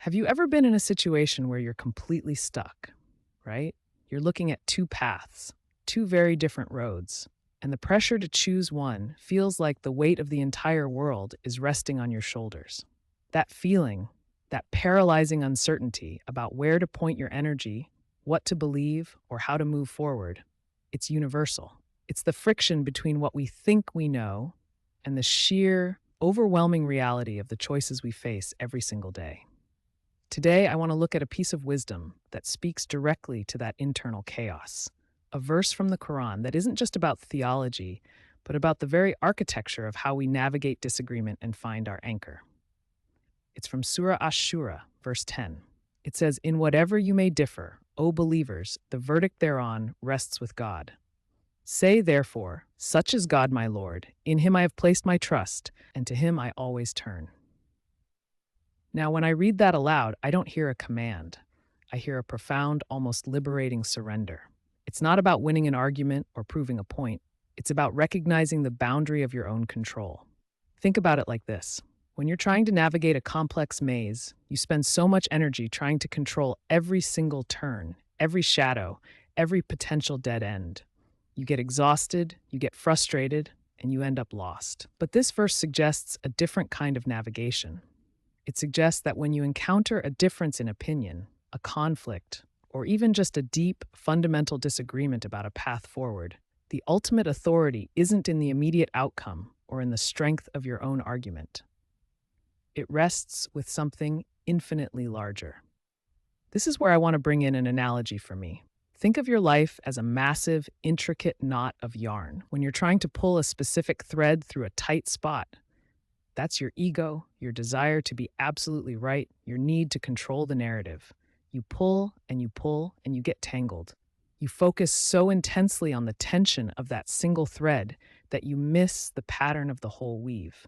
Have you ever been in a situation where you're completely stuck, right? You're looking at two paths, two very different roads, and the pressure to choose one feels like the weight of the entire world is resting on your shoulders. That feeling, that paralyzing uncertainty about where to point your energy, what to believe, or how to move forward, it's universal. It's the friction between what we think we know and the sheer, overwhelming reality of the choices we face every single day. Today, I want to look at a piece of wisdom that speaks directly to that internal chaos. A verse from the Quran that isn't just about theology, but about the very architecture of how we navigate disagreement and find our anchor. It's from Surah Ash-Shura, verse 10. It says, "In whatever you may differ, O believers, the verdict thereon rests with God. Say, therefore, such is God my Lord, in him I have placed my trust, and to him I always turn." Now, when I read that aloud, I don't hear a command. I hear a profound, almost liberating surrender. It's not about winning an argument or proving a point. It's about recognizing the boundary of your own control. Think about it like this. When you're trying to navigate a complex maze, you spend so much energy trying to control every single turn, every shadow, every potential dead end. You get exhausted, you get frustrated, and you end up lost. But this verse suggests a different kind of navigation. It suggests that when you encounter a difference in opinion, a conflict, or even just a deep, fundamental disagreement about a path forward, the ultimate authority isn't in the immediate outcome or in the strength of your own argument. It rests with something infinitely larger. This is where I want to bring in an analogy for me. Think of your life as a massive, intricate knot of yarn. When you're trying to pull a specific thread through a tight spot, that's your ego, your desire to be absolutely right, your need to control the narrative. You pull and you pull and you get tangled. You focus so intensely on the tension of that single thread that you miss the pattern of the whole weave.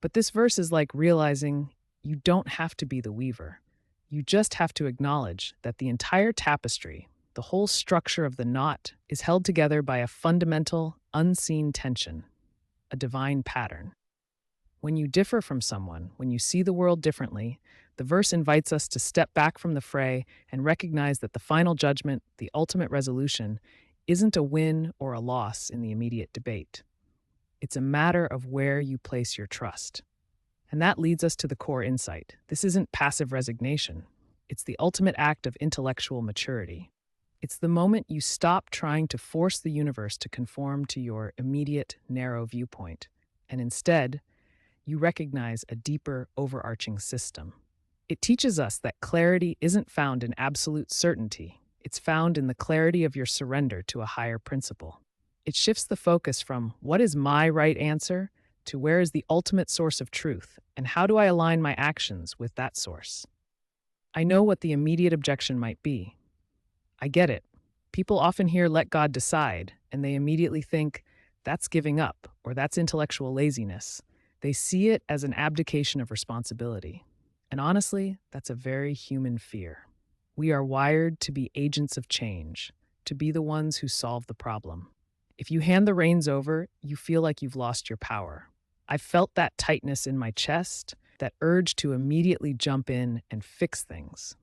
But this verse is like realizing you don't have to be the weaver. You just have to acknowledge that the entire tapestry, the whole structure of the knot, is held together by a fundamental, unseen tension, a divine pattern. When you differ from someone, when you see the world differently, the verse invites us to step back from the fray and recognize that the final judgment, the ultimate resolution, isn't a win or a loss in the immediate debate. It's a matter of where you place your trust. And that leads us to the core insight. This isn't passive resignation. It's the ultimate act of intellectual maturity. It's the moment you stop trying to force the universe to conform to your immediate, narrow viewpoint, and instead, you recognize a deeper, overarching system. It teaches us that clarity isn't found in absolute certainty. It's found in the clarity of your surrender to a higher principle. It shifts the focus from what is my right answer to where is the ultimate source of truth and how do I align my actions with that source. I know what the immediate objection might be. I get it. People often hear let God decide and they immediately think that's giving up or that's intellectual laziness. They see it as an abdication of responsibility. And honestly, that's a very human fear. We are wired to be agents of change, to be the ones who solve the problem. If you hand the reins over, you feel like you've lost your power. I've felt that tightness in my chest, that urge to immediately jump in and fix things,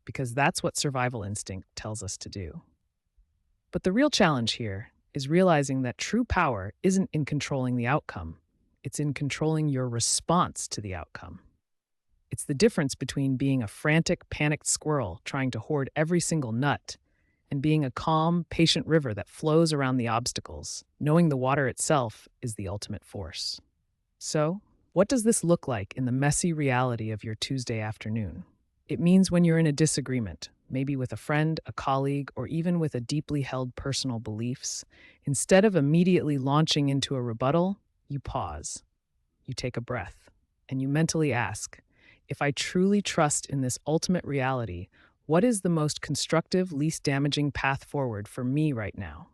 because that's what survival instinct tells us to do. But the real challenge here is realizing that true power isn't in controlling the outcome. It's in controlling your response to the outcome. It's the difference between being a frantic, panicked squirrel trying to hoard every single nut and being a calm, patient river that flows around the obstacles, knowing the water itself is the ultimate force. So, what does this look like in the messy reality of your Tuesday afternoon? It means when you're in a disagreement, maybe with a friend, a colleague, or even with a deeply held personal beliefs, instead of immediately launching into a rebuttal, you pause, you take a breath, and you mentally ask, if I truly trust in this ultimate reality, what is the most constructive, least damaging path forward for me right now?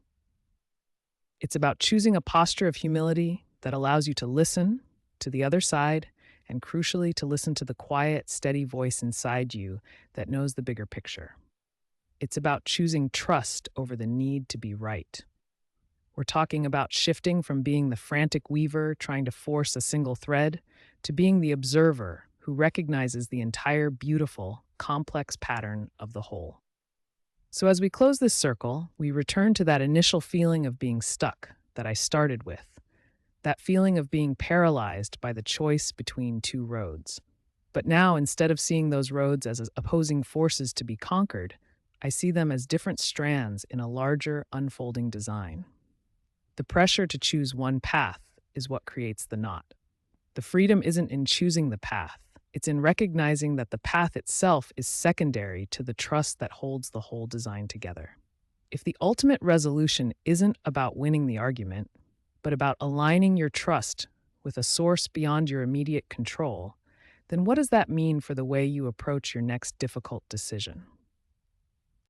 It's about choosing a posture of humility that allows you to listen to the other side and, crucially, to listen to the quiet, steady voice inside you that knows the bigger picture. It's about choosing trust over the need to be right. We're talking about shifting from being the frantic weaver trying to force a single thread to being the observer who recognizes the entire beautiful, complex pattern of the whole. So, as we close this circle, we return to that initial feeling of being stuck that I started with, that feeling of being paralyzed by the choice between two roads. But now, instead of seeing those roads as opposing forces to be conquered, I see them as different strands in a larger, unfolding design. The pressure to choose one path is what creates the knot. The freedom isn't in choosing the path, it's in recognizing that the path itself is secondary to the trust that holds the whole design together. If the ultimate resolution isn't about winning the argument, but about aligning your trust with a source beyond your immediate control, then what does that mean for the way you approach your next difficult decision?